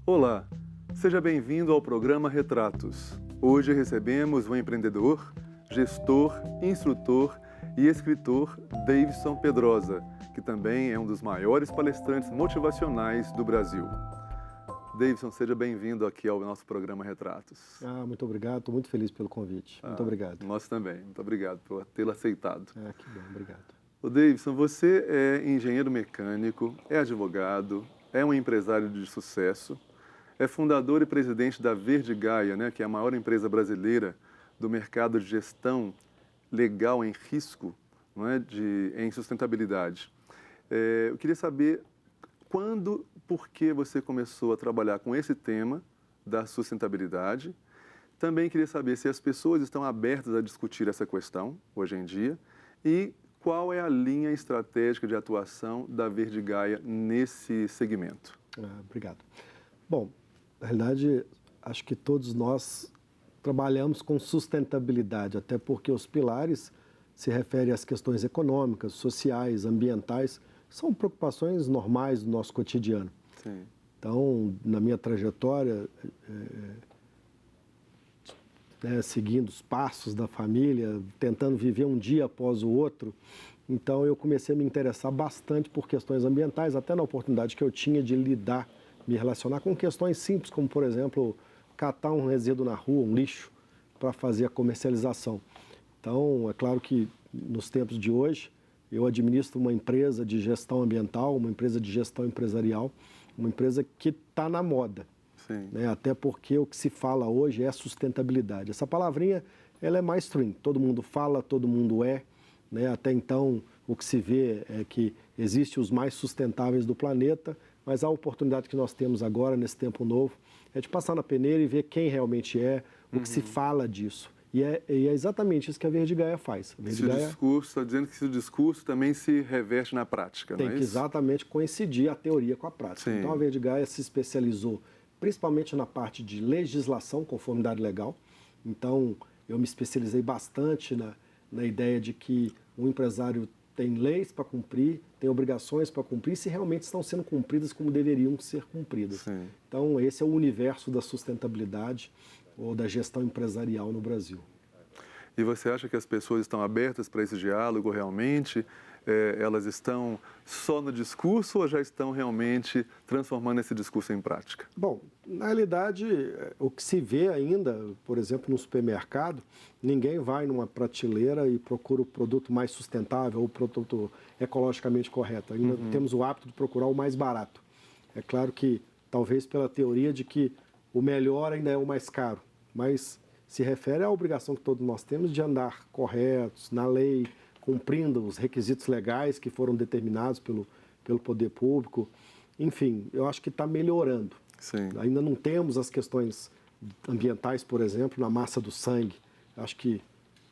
Olá, seja bem-vindo ao programa Retratos. Hoje recebemos o empreendedor, gestor, instrutor e escritor Davidson Pedrosa, que também é um dos maiores palestrantes motivacionais do Brasil. Davidson, seja bem-vindo aqui ao nosso programa Retratos. Muito obrigado, estou muito feliz pelo convite. Muito obrigado. Nós também, muito obrigado por tê-lo aceitado. Que bom, obrigado. O Davidson, você é engenheiro mecânico, é advogado, é um empresário de sucesso, é fundador e presidente da Verde Gaia, né, que é a maior empresa brasileira do mercado de gestão legal em risco, não é, em sustentabilidade. Eu queria saber quando, por que você começou a trabalhar com esse tema da sustentabilidade. Também queria saber se as pessoas estão abertas a discutir essa questão hoje em dia e qual é a linha estratégica de atuação da Verde Gaia nesse segmento. Obrigado. Bom, na realidade, acho que todos nós trabalhamos com sustentabilidade, até porque os pilares se referem às questões econômicas, sociais, ambientais, são preocupações normais do nosso cotidiano. Sim. Então, na minha trajetória, seguindo os passos da família, tentando viver um dia após o outro, então eu comecei a me interessar bastante por questões ambientais, até na oportunidade que eu tinha de me relacionar com questões simples, como, por exemplo, catar um resíduo na rua, um lixo, para fazer a comercialização. Então, é claro que nos tempos de hoje, eu administro uma empresa de gestão ambiental, uma empresa de gestão empresarial, uma empresa que está na moda. Sim. Né? Até porque o que se fala hoje é sustentabilidade. Essa palavrinha, ela é mainstream, todo mundo fala, todo mundo é. Né? Até então, o que se vê é que existem os mais sustentáveis do planeta, mas a oportunidade que nós temos agora, nesse tempo novo, é de passar na peneira e ver quem realmente é, o que se fala disso. E é exatamente isso que a Verde Gaia faz. A Verde Gaia Está dizendo que esse discurso também se reverte na prática, tem não é que isso? exatamente coincidir a teoria com a prática. Sim. Então, a Verde Gaia se especializou principalmente na parte de legislação, conformidade legal. Então, eu me especializei bastante na ideia de que o empresário tem leis para cumprir, tem obrigações para cumprir, se realmente estão sendo cumpridas como deveriam ser cumpridas. Sim. Então, esse é o universo da sustentabilidade ou da gestão empresarial no Brasil. E você acha que as pessoas estão abertas para esse diálogo realmente? Elas estão só no discurso ou já estão realmente transformando esse discurso em prática? Bom, na realidade, o que se vê ainda, por exemplo, no supermercado, ninguém vai numa prateleira e procura o produto mais sustentável ou o produto ecologicamente correto. Ainda temos o hábito de procurar o mais barato. É claro que, talvez pela teoria de que o melhor ainda é o mais caro, mas se refere à obrigação que todos nós temos de andar corretos, na lei, cumprindo os requisitos legais que foram determinados pelo poder público. Enfim, eu acho que está melhorando. Sim. Ainda não temos as questões ambientais, por exemplo, na massa do sangue. Acho que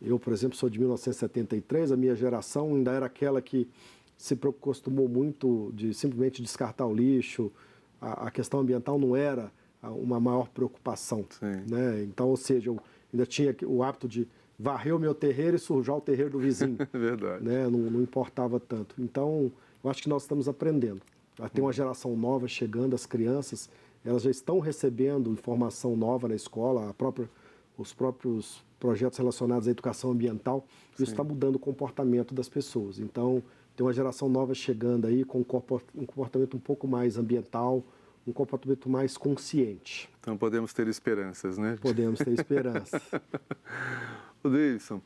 eu, por exemplo, sou de 1973, a minha geração ainda era aquela que se acostumou muito de simplesmente descartar o lixo. A questão ambiental não era uma maior preocupação. Né? Então, ou seja, eu ainda tinha o hábito de varrer o meu terreiro e sujar o terreiro do vizinho. Verdade. Né? Não importava tanto. Então, eu acho que nós estamos aprendendo. Tem uma geração nova chegando, as crianças, elas já estão recebendo informação nova na escola, os próprios projetos relacionados à educação ambiental, isso está mudando o comportamento das pessoas. Então, tem uma geração nova chegando aí com um comportamento um pouco mais ambiental, um comportamento mais consciente. Então podemos ter esperanças, né? Podemos ter esperança. O Davidson,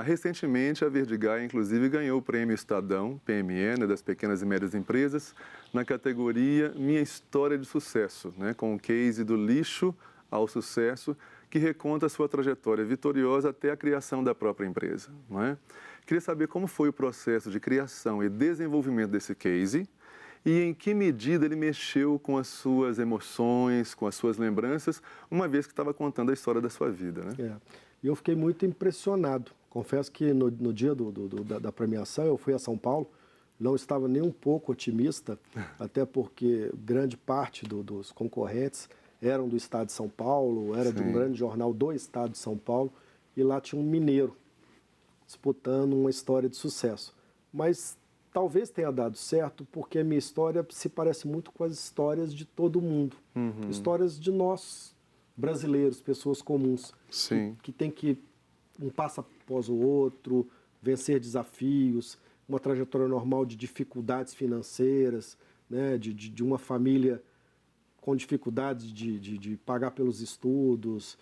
recentemente a Verde Gaia, inclusive, ganhou o prêmio Estadão, PME, né, das pequenas e médias empresas, na categoria Minha História de Sucesso, né, com o case do lixo ao sucesso, que reconta a sua trajetória vitoriosa até a criação da própria empresa. Não é? Queria saber como foi o processo de criação e desenvolvimento desse case e em que medida ele mexeu com as suas emoções, com as suas lembranças, uma vez que estava contando a história da sua vida, né? E eu fiquei muito impressionado. Confesso que no dia da premiação eu fui a São Paulo, não estava nem um pouco otimista, até porque grande parte dos concorrentes eram do estado de São Paulo, era de um grande jornal do estado de São Paulo, e lá tinha um mineiro disputando uma história de sucesso. Mas talvez tenha dado certo porque a minha história se parece muito com as histórias de todo mundo. Histórias de nós, brasileiros, pessoas comuns. Sim. Que tem que, um passo após o outro, vencer desafios, uma trajetória normal de dificuldades financeiras, né, de uma família com dificuldades de pagar pelos estudos,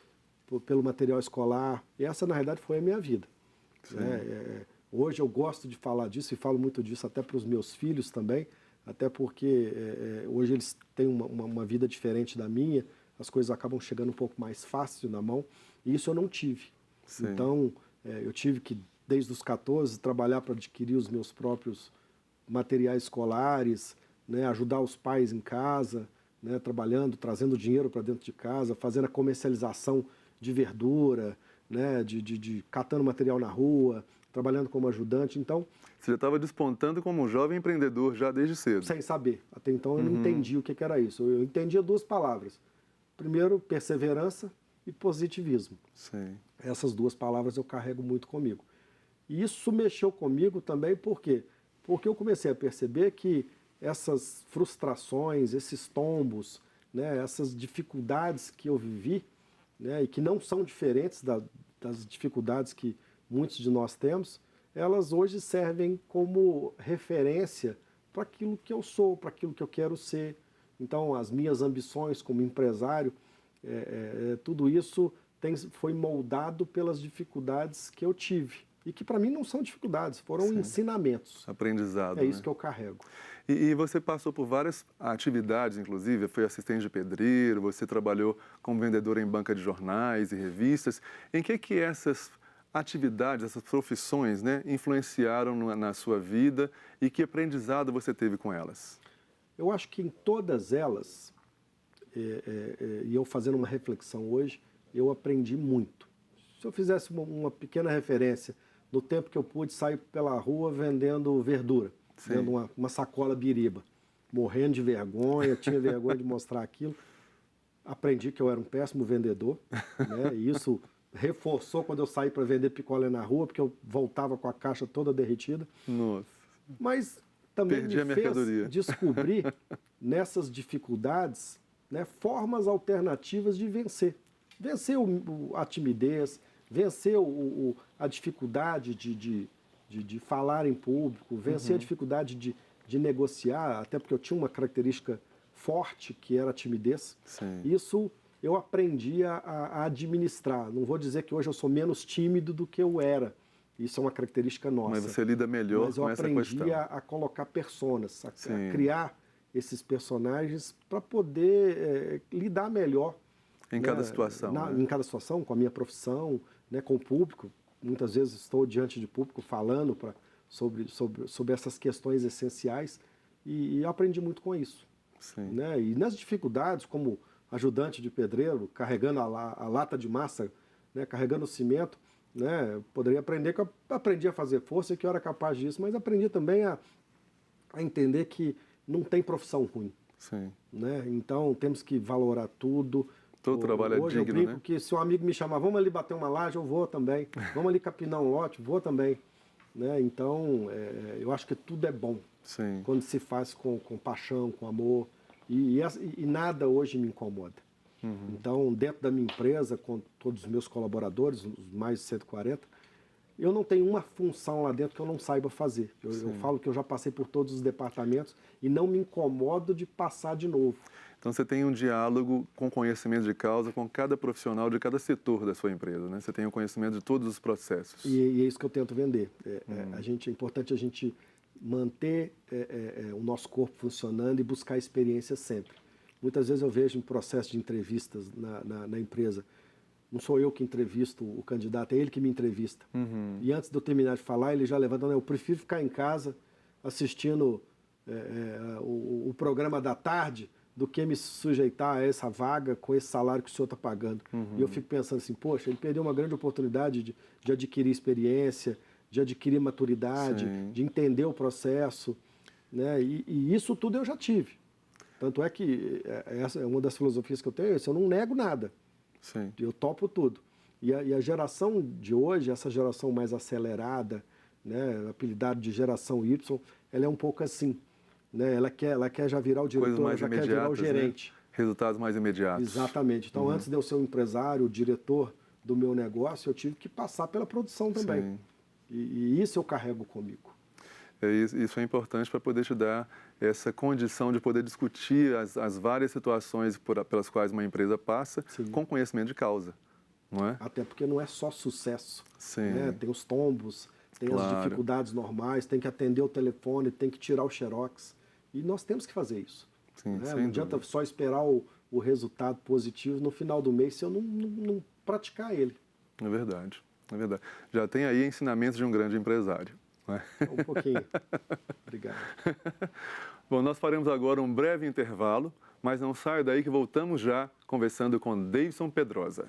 pelo material escolar. E essa, na realidade, foi a minha vida. Né? Hoje eu gosto de falar disso e falo muito disso até para os meus filhos também, até porque hoje eles têm uma vida diferente da minha, as coisas acabam chegando um pouco mais fácil na mão, e isso eu não tive. Sim. Então, eu tive que, desde os 14, trabalhar para adquirir os meus próprios materiais escolares, né, ajudar os pais em casa, né, trabalhando, trazendo dinheiro para dentro de casa, fazendo a comercialização de verdura, né, catando material na rua, trabalhando como ajudante. Então, você já estava despontando como um jovem empreendedor já desde cedo. sem saber. Até então eu não entendi o que era isso. Eu entendia duas palavras. Primeiro, perseverança e positivismo. Sim. Essas duas palavras eu carrego muito comigo. E isso mexeu comigo também por quê? Porque eu comecei a perceber que essas frustrações, esses tombos, né, essas dificuldades que eu vivi, né, e que não são diferentes das dificuldades que muitos de nós temos, elas hoje servem como referência para aquilo que eu sou, para aquilo que eu quero ser. Então, as minhas ambições como empresário, tudo isso foi moldado pelas dificuldades que eu tive. E que para mim não são dificuldades, foram ensinamentos. Aprendizado. É isso, né? que eu carrego. E você passou por várias atividades, inclusive, foi assistente de pedreiro, você trabalhou como vendedor em banca de jornais e revistas. Em que essas atividades, essas profissões, né, influenciaram na sua vida e que aprendizado você teve com elas? Eu acho que em todas elas, e eu fazendo uma reflexão hoje, eu aprendi muito. Se eu fizesse uma pequena referência, no tempo que eu pude sair pela rua vendendo verdura, vendo uma sacola biriba, morrendo de vergonha, tinha vergonha de mostrar aquilo, aprendi que eu era um péssimo vendedor, né? E isso reforçou quando eu saí para vender picolé na rua, porque eu voltava com a caixa toda derretida. Nossa. Mas também Perdi a me mercadoria. fez descobrir nessas dificuldades, né, formas alternativas de vencer. Vencer a timidez, vencer a dificuldade de falar em público, vencer a dificuldade de negociar, até porque eu tinha uma característica forte que era a timidez. Sim. Isso eu aprendi a administrar. Não vou dizer que hoje eu sou menos tímido do que eu era. Isso é uma característica nossa. Mas você lida melhor com essa questão. Mas eu aprendi a colocar personas, a criar esses personagens para poder lidar melhor. Em cada situação. Em cada situação, com a minha profissão, né, com o público. Muitas vezes estou diante de público falando sobre essas questões essenciais e eu aprendi muito com isso. Sim. Né? E nas dificuldades, como ajudante de pedreiro, carregando a lata de massa, né, carregando o cimento, né, poderia aprender que eu aprendi a fazer força e que eu era capaz disso, mas aprendi também a entender que não tem profissão ruim. Sim. Né? Então temos que valorar tudo. Todo trabalho é Hoje digno, eu brinco né? que se um amigo me chamar, vamos ali bater uma laje, eu vou também. Vamos ali capinar um lote, vou também. Né? Então, eu acho que tudo é bom. Sim. Quando se faz com paixão, com amor. E nada hoje me incomoda. Então, dentro da minha empresa, com todos os meus colaboradores, os mais de 140, eu não tenho uma função lá dentro que eu não saiba fazer. Eu falo que eu já passei por todos os departamentos e não me incomodo de passar de novo. Então, você tem um diálogo com conhecimento de causa com cada profissional de cada setor da sua empresa, né? Você tem o conhecimento de todos os processos. E é isso que eu tento vender. É importante a gente manter o nosso corpo funcionando e buscar experiência sempre. Muitas vezes eu vejo em processo de entrevistas na empresa, não sou eu que entrevisto o candidato, é ele que me entrevista. E antes de eu terminar de falar, ele já levanta, eu prefiro ficar em casa assistindo o programa da tarde do que me sujeitar a essa vaga com esse salário que o senhor está pagando. E eu fico pensando assim, poxa, ele perdeu uma grande oportunidade de adquirir experiência, de adquirir maturidade, de entender o processo, né? E isso tudo eu já tive. Tanto é que essa é uma das filosofias que eu tenho, eu não nego nada. Sim. Eu topo tudo. E a geração de hoje, essa geração mais acelerada, né, apelidada de geração Y, ela é um pouco assim, né? Ela quer já virar o Coisas diretor, mais já quer virar o imediatas, né? gerente. Resultados mais imediatos. Exatamente. Então, antes de eu ser o empresário, o diretor do meu negócio, eu tive que passar pela produção também. Sim. E isso eu carrego comigo. Isso é importante para poder te dar essa condição de poder discutir as várias situações pelas quais uma empresa passa com conhecimento de causa, não é? Até porque não é só sucesso. Sim. Né? Tem os tombos, tem Claro. as dificuldades normais, tem que atender o telefone, tem que tirar o xerox. E nós temos que fazer isso. Sim, Né? sem Não adianta dúvida. só esperar o resultado positivo no final do mês se eu não praticar ele. É verdade, é verdade. Já tem aí ensinamentos de um grande empresário. Não é? Um pouquinho. Obrigado. Bom, nós faremos agora um breve intervalo, mas não saia daí que voltamos já conversando com Deivson Pedrosa.